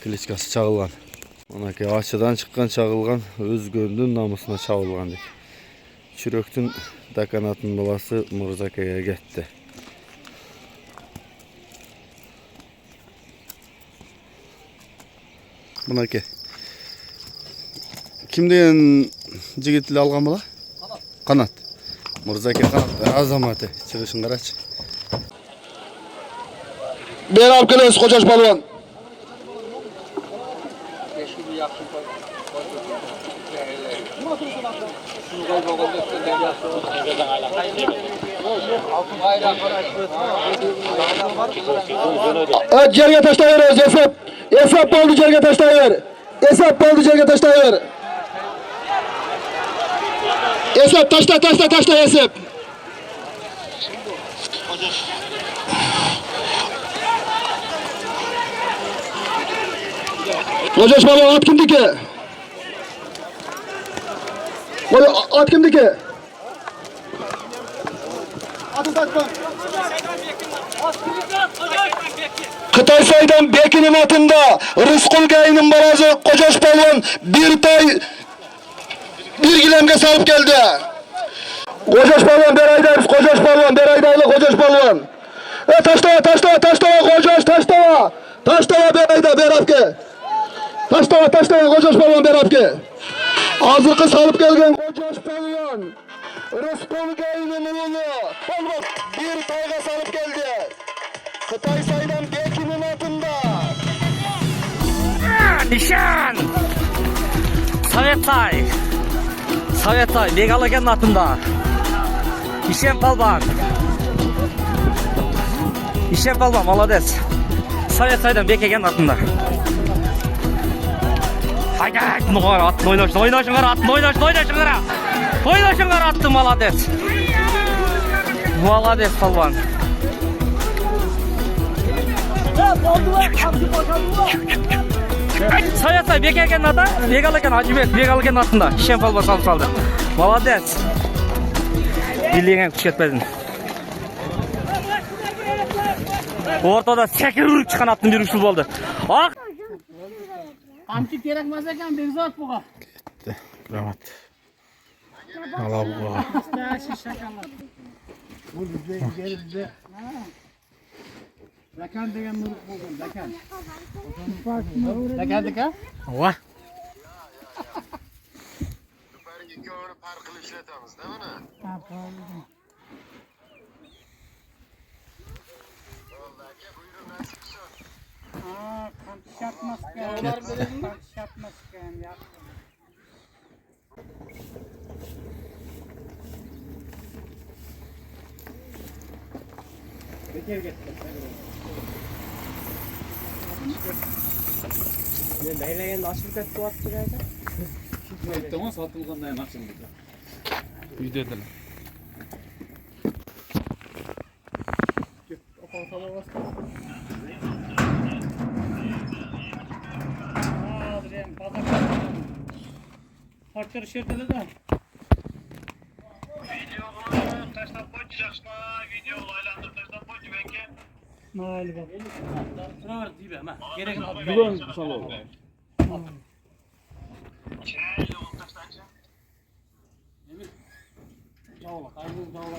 Kliçkası çağılgan. Onaki açıdan çıkan çağılgan öz gönlün namusuna çağılgan dik. Çüröktün dakanatın balası Murzaka'ya gitti. Bunaki. Kim deyen jigitli algan bala? Kanat. Murzaka kanat azamatı. Çıkışın karaç. Ben Abgeles Kocaş Balvan. Evet, cerge taşlayırız. Esap oldu cerge taşlayır. Esap oldu cerge taşlayır. Esap taşla Esap. Kocaş Balvan at kimdiki? At kimdiki? Kıtay saydan Bekinin atında Rıskul Gay'ın barazı Kocaş Balvan bir gilemge salıp geldi. Kocaş Balvan beraydayız. Kocaş Balvan beraydaylı Kocaş Balvan. Taştava Kocaş taştava berayda berapke. Taştava Kocaş Balvan berapke. Azırkı salıp gelgen Kocaş Balvan. Rıskul Gay'ın oğlu Balvan bir tayga salıp geldi. Kıtay saydan Bekinin atında. Nişan! Sovetay, Begalagen atında. İşem Balban, молодец. Sovetay'dan Bekegen atında. Haydi, atın oynashыңар attı, молодец. Молодец, Balban. Sovetay Bekegen ата, Begalagen Hacıbek, Begalagen atında. İşem Balban saldı. Молодец. Birliğine kuş etmedin. Ortada sekir çıkan attın bir uçlu oldu. Ak! Amçık gerekmez eken bir zat buğa. Gitti. Rahmat. Allah buğa. Bu bize. Dekan degen mırık buldum, dekan. Dekan deka? Ova. İki öğünü parkılı işletemiz değil mi? Ha, pardon. Kantış yapmazken ya. Bekir getir. Ne beyleyen nasıl tet tuat çıkardı? Tamam satılgandan nasıl oldu? Videoda. Fakir şirketi de. Videoyu taştan koyacaksın ha. Video olaylandır taştan koyacak belki. Nail bak. Sıra var değil mi? Gerek yok. Güven kusal oldu. Çaylı ol taştancı. Emin. Çağla, kaybol, çağla.